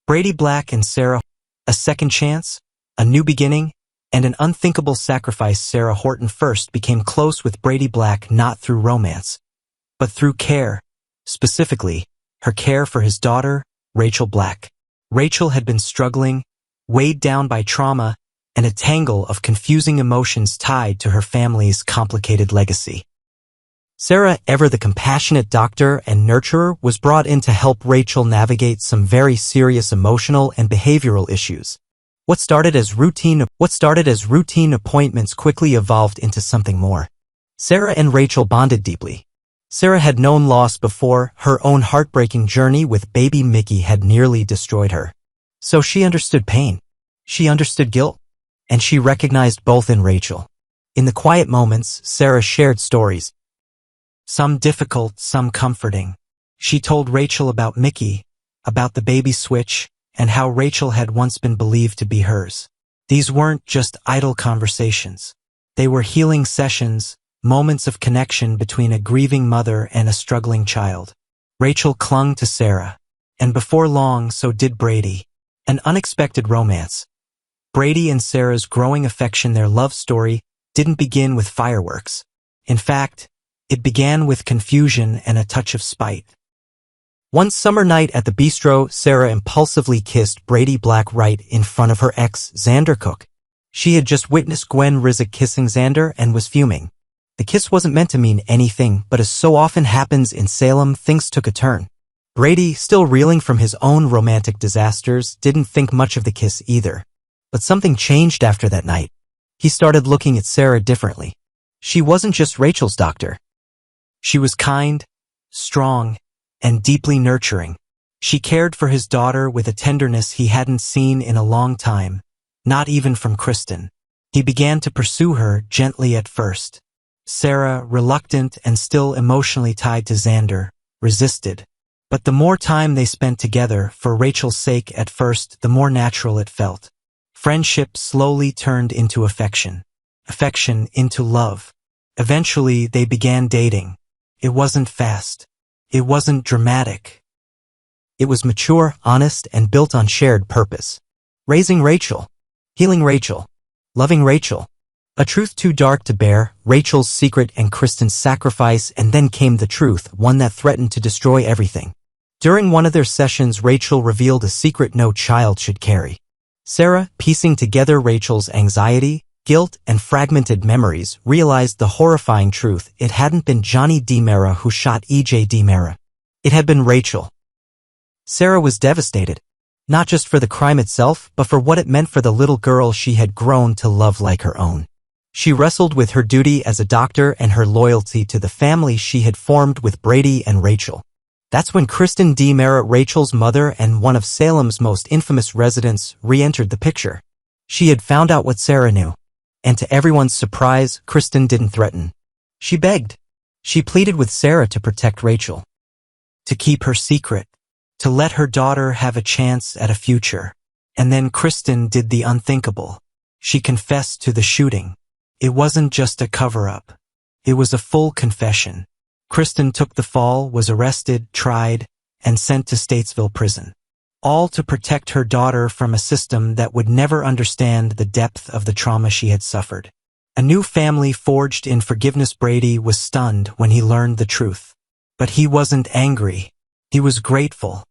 Brady Black and Sarah, a second chance, a new beginning, and an unthinkable sacrifice. Sarah Horton first became close with Brady Black not through romance, but through care, specifically, her care for his daughter, Rachel Black. Rachel had been struggling, weighed down by trauma, and a tangle of confusing emotions tied to her family's complicated legacy. Sarah, ever the compassionate doctor and nurturer, was brought in to help Rachel navigate some very serious emotional and behavioral issues. What started as routine appointments quickly evolved into something more. Sarah and Rachel bonded deeply. Sarah had known loss before. Her own heartbreaking journey with baby Mickey had nearly destroyed her. So she understood pain. She understood guilt. And she recognized both in Rachel. In the quiet moments, Sarah shared stories, some difficult, some comforting. She told Rachel about Mickey, about the baby switch, and how Rachel had once been believed to be hers. These weren't just idle conversations. They were healing sessions, moments of connection between a grieving mother and a struggling child. Rachel clung to Sarah, and before long so did Brady. An unexpected romance. Brady and Sarah's growing affection, their love story, didn't begin with fireworks. In fact, it began with confusion and a touch of spite. One summer night at the bistro, Sarah impulsively kissed Brady Black right in front of her ex, Xander Cook. She had just witnessed Gwen kissing Xander and was fuming. The kiss wasn't meant to mean anything, but as so often happens in Salem, things took a turn. Brady, still reeling from his own romantic disasters, didn't think much of the kiss either. But something changed after that night. He started looking at Sarah differently. She wasn't just Rachel's doctor. She was kind, strong, and deeply nurturing. She cared for his daughter with a tenderness he hadn't seen in a long time, not even from Kristen. He began to pursue her gently at first. Sarah, reluctant and still emotionally tied to Xander, resisted. But the more time they spent together, for Rachel's sake at first, the more natural it felt. Friendship slowly turned into affection. Affection into love. Eventually, they began dating. It wasn't fast. It wasn't dramatic. It was mature, honest, and built on shared purpose. Raising Rachel. Healing Rachel. Loving Rachel. A truth too dark to bear, Rachel's secret and Kristen's sacrifice, and then came the truth, one that threatened to destroy everything. During one of their sessions, Rachel revealed a secret no child should carry. Sarah, piecing together Rachel's anxiety, guilt, and fragmented memories, realized the horrifying truth. It hadn't been Johnny DiMera who shot E.J. DiMera. It had been Rachel. Sarah was devastated, not just for the crime itself, but for what it meant for the little girl she had grown to love like her own. She wrestled with her duty as a doctor and her loyalty to the family she had formed with Brady and Rachel. That's when Kristen DiMera, Rachel's mother and one of Salem's most infamous residents, re-entered the picture. She had found out what Sarah knew. And to everyone's surprise, Kristen didn't threaten. She begged. She pleaded with Sarah to protect Rachel. To keep her secret. To let her daughter have a chance at a future. And then Kristen did the unthinkable. She confessed to the shooting. It wasn't just a cover-up. It was a full confession. Kristen took the fall, was arrested, tried, and sent to Statesville prison. All to protect her daughter from a system that would never understand the depth of the trauma she had suffered. A new family forged in forgiveness. Brady was stunned when he learned the truth. But he wasn't angry. He was grateful.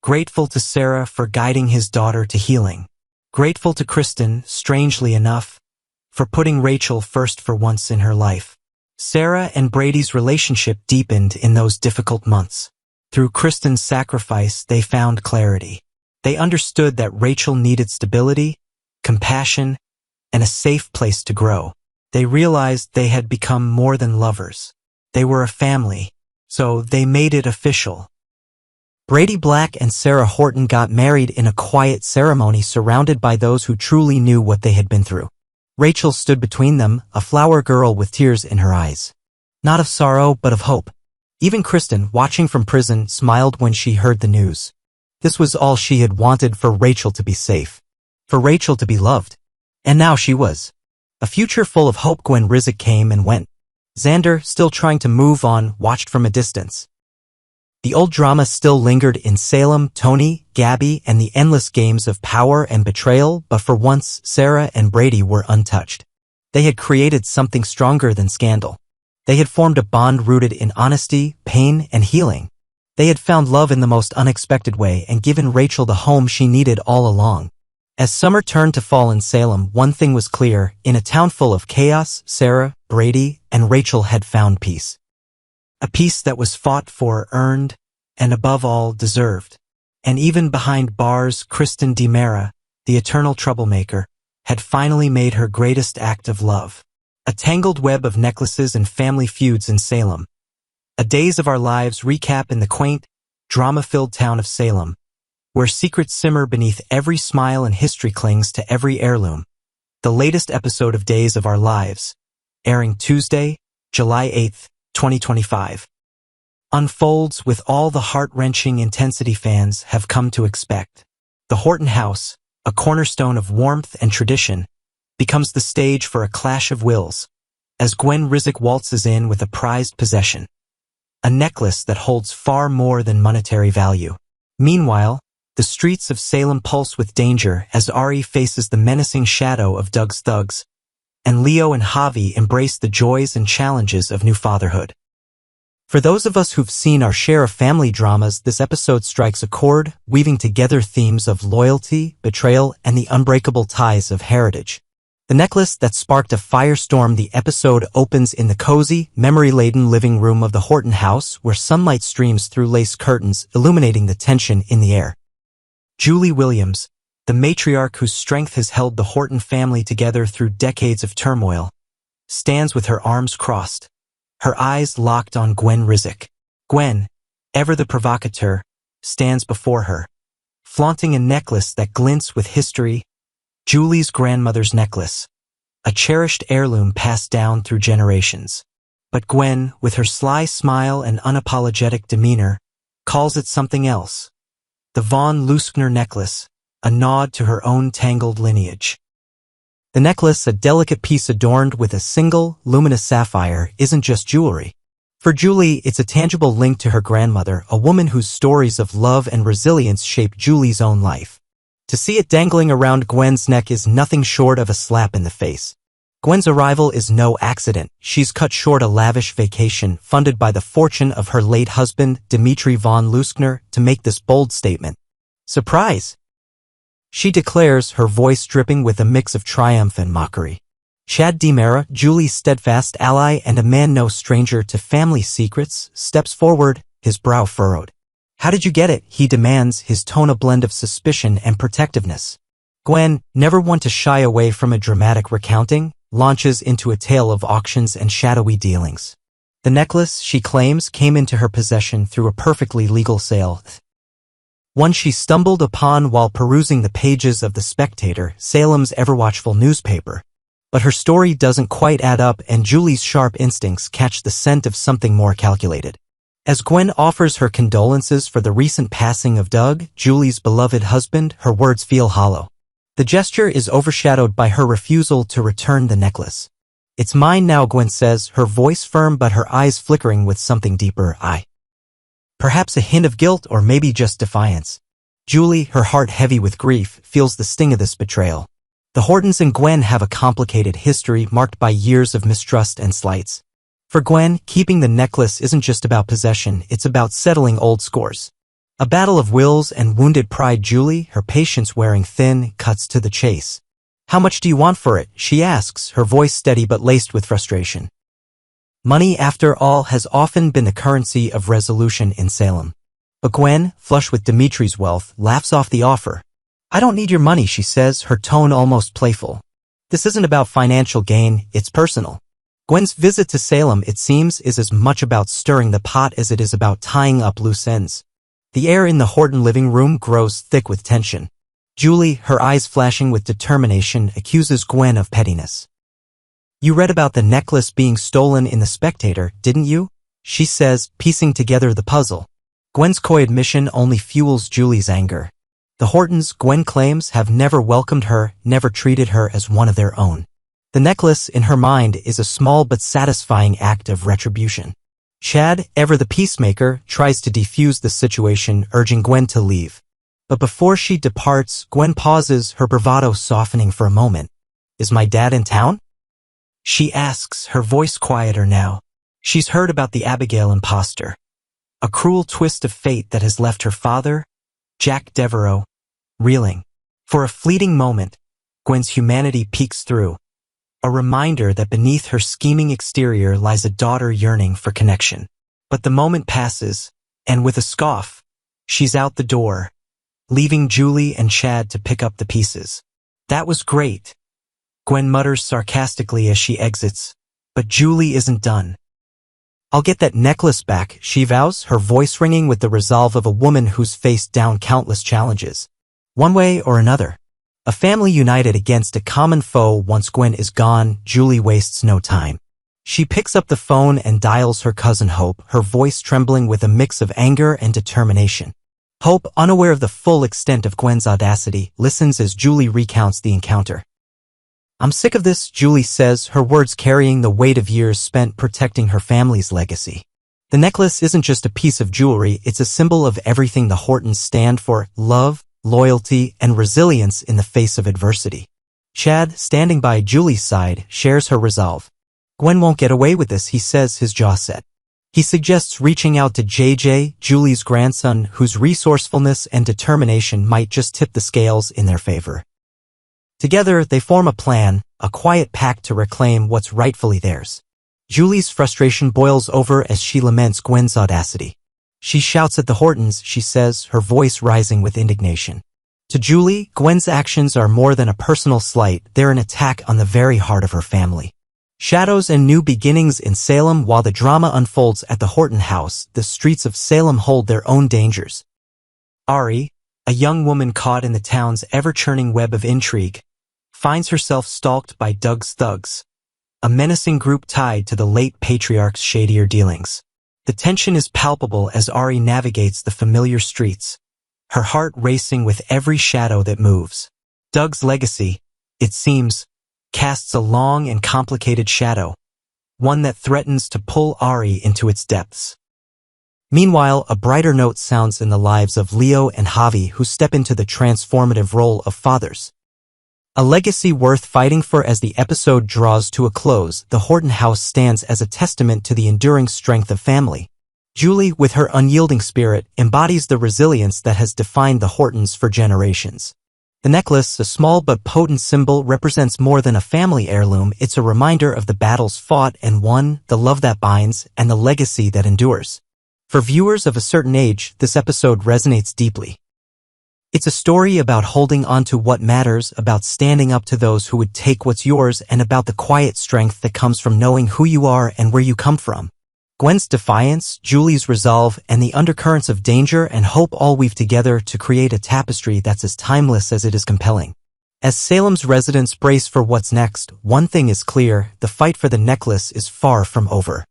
Grateful to Sarah for guiding his daughter to healing. Grateful to Kristen, strangely enough, for putting Rachel first for once in her life. Sarah and Brady's relationship deepened in those difficult months. Through Kristen's sacrifice, they found clarity. They understood that Rachel needed stability, compassion, and a safe place to grow. They realized they had become more than lovers. They were a family, so they made it official. Brady Black and Sarah Horton got married in a quiet ceremony surrounded by those who truly knew what they had been through. Rachel stood between them, a flower girl with tears in her eyes. Not of sorrow, but of hope. Even Kristen, watching from prison, smiled when she heard the news. This was all she had wanted, for Rachel to be safe. For Rachel to be loved. And now she was. A future full of hope. Gwen came and went. Xander, still trying to move on, watched from a distance. The old drama still lingered in Salem, Tony, Gabby, and the endless games of power and betrayal, but for once, Sarah and Brady were untouched. They had created something stronger than scandal. They had formed a bond rooted in honesty, pain, and healing. They had found love in the most unexpected way and given Rachel the home she needed all along. As summer turned to fall in Salem, one thing was clear: in a town full of chaos, Sarah, Brady, and Rachel had found peace. A peace that was fought for, earned, and above all, deserved. And even behind bars, Kristen, the eternal troublemaker, had finally made her greatest act of love. A tangled web of necklaces and family feuds in Salem. A Days of Our Lives recap in the quaint, drama-filled town of Salem, where secrets simmer beneath every smile and history clings to every heirloom. The latest episode of Days of Our Lives, airing Tuesday, July 8th, 2025, unfolds with all the heart-wrenching intensity fans have come to expect. The Horton house, a cornerstone of warmth and tradition, becomes the stage for a clash of wills, as Gwen waltzes in with a prized possession. A necklace that holds far more than monetary value. Meanwhile, the streets of Salem pulse with danger as Ari faces the menacing shadow of Doug's thugs, and Leo and Javi embrace the joys and challenges of new fatherhood. For those of us who've seen our share of family dramas, this episode strikes a chord, weaving together themes of loyalty, betrayal, and the unbreakable ties of heritage. The necklace that sparked a firestorm. The episode opens in the cozy, memory-laden living room of the Horton house, where sunlight streams through lace curtains, illuminating the tension in the air. Julie Williams, the matriarch whose strength has held the Horton family together through decades of turmoil, stands with her arms crossed, her eyes locked on Gwen. Gwen, ever the provocateur, stands before her, flaunting a necklace that glints with history. Julie's grandmother's necklace, a cherished heirloom passed down through generations. But Gwen, with her sly smile and unapologetic demeanor, calls it something else. The Von Leuschner necklace, a nod to her own tangled lineage. The necklace, a delicate piece adorned with a single, luminous sapphire, isn't just jewelry. For Julie, it's a tangible link to her grandmother, a woman whose stories of love and resilience shaped Julie's own life. To see it dangling around Gwen's neck is nothing short of a slap in the face. Gwen's arrival is no accident. She's cut short a lavish vacation funded by the fortune of her late husband, Dimitri von Leuschner, to make this bold statement. Surprise! She declares, her voice dripping with a mix of triumph and mockery. Chad DiMera, Julie's steadfast ally and a man no stranger to family secrets, steps forward, his brow furrowed. How did you get it? He demands, his tone a blend of suspicion and protectiveness. Gwen, never one to shy away from a dramatic recounting, launches into a tale of auctions and shadowy dealings. The necklace, she claims, came into her possession through a perfectly legal sale. One she stumbled upon while perusing the pages of The Spectator, Salem's ever-watchful newspaper. But her story doesn't quite add up, and Julie's sharp instincts catch the scent of something more calculated. As Gwen offers her condolences for the recent passing of Doug, Julie's beloved husband, her words feel hollow. The gesture is overshadowed by her refusal to return the necklace. It's mine now, Gwen says, her voice firm but her eyes flickering with something deeper. Perhaps a hint of guilt or maybe just defiance. Julie, her heart heavy with grief, feels the sting of this betrayal. The Hortons and Gwen have a complicated history marked by years of mistrust and slights. For Gwen, keeping the necklace isn't just about possession, it's about settling old scores. A battle of wills and wounded pride. Julie, her patience wearing thin, cuts to the chase. How much do you want for it? She asks, her voice steady but laced with frustration. Money, after all, has often been the currency of resolution in Salem. But Gwen, flush with Dimitri's wealth, laughs off the offer. I don't need your money, she says, her tone almost playful. This isn't about financial gain, it's personal. Gwen's visit to Salem, it seems, is as much about stirring the pot as it is about tying up loose ends. The air in the Horton living room grows thick with tension. Julie, her eyes flashing with determination, accuses Gwen of pettiness. You read about the necklace being stolen in The Spectator, didn't you? She says, piecing together the puzzle. Gwen's coy admission only fuels Julie's anger. The Hortons, Gwen claims, have never welcomed her, never treated her as one of their own. The necklace, in her mind, is a small but satisfying act of retribution. Chad, ever the peacemaker, tries to defuse the situation, urging Gwen to leave. But before she departs, Gwen pauses, her bravado softening for a moment. "Is my dad in town?" she asks, her voice quieter now. She's heard about the Abigail imposter. A cruel twist of fate that has left her father, Jack Devereaux, reeling. For a fleeting moment, Gwen's humanity peeks through. A reminder that beneath her scheming exterior lies a daughter yearning for connection. But the moment passes, and with a scoff, she's out the door, leaving Julie and Chad to pick up the pieces. "That was great," Gwen mutters sarcastically as she exits, but Julie isn't done. "I'll get that necklace back," she vows, her voice ringing with the resolve of a woman who's faced down countless challenges. One way or another. A family united against a common foe. Once Gwen is gone, Julie wastes no time. She picks up the phone and dials her cousin Hope, her voice trembling with a mix of anger and determination. Hope, unaware of the full extent of Gwen's audacity, listens as Julie recounts the encounter. "I'm sick of this," Julie says, her words carrying the weight of years spent protecting her family's legacy. The necklace isn't just a piece of jewelry, it's a symbol of everything the Hortons stand for: love, loyalty, and resilience in the face of adversity. Chad, standing by Julie's side, shares her resolve. "Gwen won't get away with this," he says, his jaw set. He suggests reaching out to JJ, Julie's grandson, whose resourcefulness and determination might just tip the scales in their favor. Together, they form a plan, a quiet pact to reclaim what's rightfully theirs. Julie's frustration boils over as she laments Gwen's audacity. She shouts at the Hortons, she says, her voice rising with indignation. To Julie, Gwen's actions are more than a personal slight, they're an attack on the very heart of her family. Shadows and new beginnings in Salem. While the drama unfolds at the Horton house, the streets of Salem hold their own dangers. Ari, a young woman caught in the town's ever-churning web of intrigue, finds herself stalked by Doug's thugs, a menacing group tied to the late patriarch's shadier dealings. The tension is palpable as Ari navigates the familiar streets, her heart racing with every shadow that moves. Doug's legacy, it seems, casts a long and complicated shadow, one that threatens to pull Ari into its depths. Meanwhile, a brighter note sounds in the lives of Leo and Javi, who step into the transformative role of fathers. A legacy worth fighting for. As the episode draws to a close, the Horton house stands as a testament to the enduring strength of family. Julie, with her unyielding spirit, embodies the resilience that has defined the Hortons for generations. The necklace, a small but potent symbol, represents more than a family heirloom. It's a reminder of the battles fought and won, the love that binds, and the legacy that endures. For viewers of a certain age, this episode resonates deeply. It's a story about holding on to what matters, about standing up to those who would take what's yours, and about the quiet strength that comes from knowing who you are and where you come from. Gwen's defiance, Julie's resolve, and the undercurrents of danger and hope all weave together to create a tapestry that's as timeless as it is compelling. As Salem's residents brace for what's next, one thing is clear: the fight for the necklace is far from over.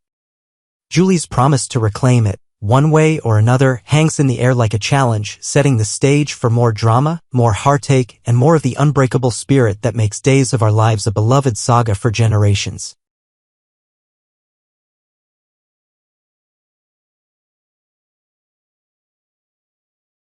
Julie's promise to reclaim it, one way or another, hangs in the air like a challenge, setting the stage for more drama, more heartache, and more of the unbreakable spirit that makes Days of Our Lives a beloved saga for generations.